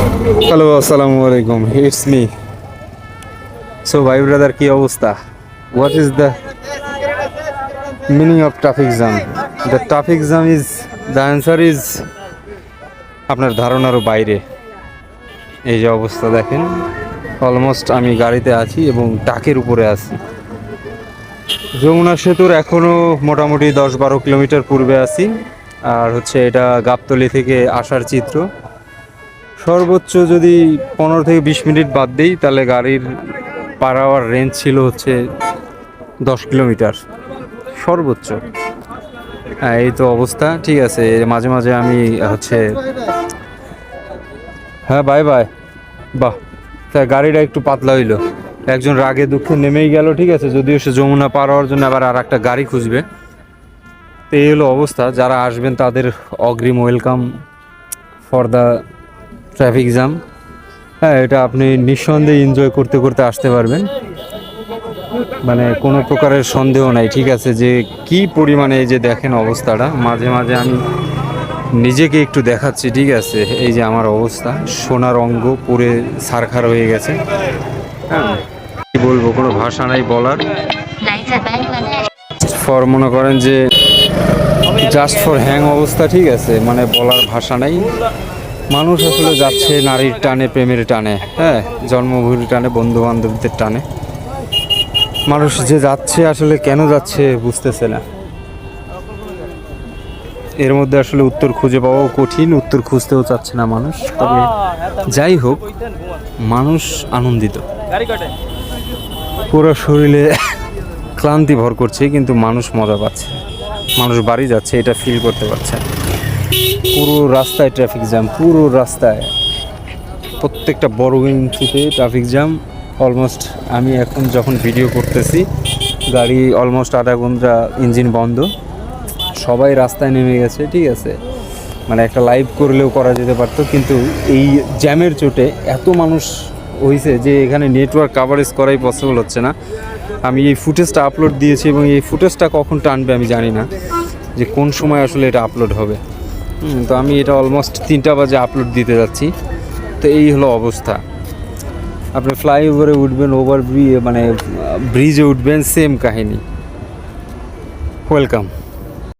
Hello, আসসালামু আলাইকুম, it's me. So ভাই ব্রাদার, কি অবস্থা? What is the meaning of traffic jam? The traffic jam is, the answer is আপনার ধারণারও বাইরে। এই যে অবস্থা দেখেন, অলমোস্ট আমি গাড়িতে আছি এবং টাকের উপরে আছি। যমুনা সেতুর এখনও মোটামুটি 10-12 কিলোমিটার পূর্বে আছি। আর হচ্ছে এটা গাবতলী থেকে আসার চিত্র। সর্বোচ্চ যদি 15 থেকে 20 মিনিট বাদ দিই তাহলে গাড়ির পার আওয়ার রেঞ্জ ছিল হচ্ছে 10 কিলোমিটার সর্বোচ্চ। হ্যাঁ, এই তো অবস্থা। ঠিক আছে, মাঝে মাঝে আমি হচ্ছে, হ্যাঁ বাই বাই, বাহ, তা গাড়িটা একটু পাতলা হইলো। একজন রাগে দুঃখে নেমেই গেল, ঠিক আছে, যদিও সে যমুনা পার হওয়ার জন্য আবার আর একটা গাড়ি খুঁজবে। তো এই হলো অবস্থা। যারা আসবেন তাদের অগ্রিম welcome for the traffic jam. হ্যাঁ, এটা আপনি নিঃসন্দেহে এনজয় করতে করতে আসতে পারবেন, মানে কোনো প্রকারের সন্দেহ নাই। ঠিক আছে, যে কি পরিমাণে, এই যে দেখেন অবস্থাটা, মাঝে মাঝে আমি নিজেকে একটু দেখাচ্ছি। ঠিক আছে, এই যে আমার অবস্থা, সোনার অঙ্গ পুরে ছারখার হয়ে গেছে। হ্যাঁ, কি বলবো, কোনো ভাষা নাই বলার। ফর মনে করেন যে জাস্ট ফর হ্যাং অবস্থা। ঠিক আছে, মানে বলার ভাষা নাই। মানুষ আসলে যাচ্ছে নারীর টানে, প্রেমের টানে, হ্যাঁ, জন্মভূমির টানে, বন্ধু বান্ধবদের টানে। মানুষ যে যাচ্ছে আসলে কেন যাচ্ছে বুঝতেছে না। এর মধ্যে আসলে উত্তর খুঁজে পাওয়াও কঠিন, উত্তর খুঁজতেও চাচ্ছে না মানুষ। তবে যাই হোক, মানুষ আনন্দিত, পুরো শরীরে ক্লান্তি ভর করছে, কিন্তু মানুষ মজা পাচ্ছে। মানুষ বাড়ি যাচ্ছে, এটা ফিল করতে পারছে। পুরো রাস্তায় ট্রাফিক জ্যাম, পুরো রাস্তায় প্রত্যেকটা বড় ইঞ্চিতে ট্রাফিক জ্যাম। অলমোস্ট আমি এখন যখন ভিডিও করতেছি, গাড়ি অলমোস্ট আধা ঘন্টা ইঞ্জিন বন্ধ, সবাই রাস্তায় নেমে গেছে। ঠিক আছে, মানে একটা লাইভ করলেও করা যেতে পারতো, কিন্তু এই জ্যামের চোটে এত মানুষ হয়েছে যে এখানে নেটওয়ার্ক কাভারেজ করাই পসিবল হচ্ছে না। আমি এই ফুটেজটা আপলোড দিয়েছি এবং এই ফুটেজটা কখন টানবে আমি জানি না, যে কোন সময় আসলে এটা আপলোড হবে। তো আমি এটা অলমোস্ট 3টা বাজে আপলোড দিতে যাচ্ছি। তো এই হলো অবস্থা। আপনি ফ্লাইওভারে উঠবেন, ওভার ব্রিজ, মানে ব্রিজে উঠবেন, সেম কাহিনী। ওয়েলকাম।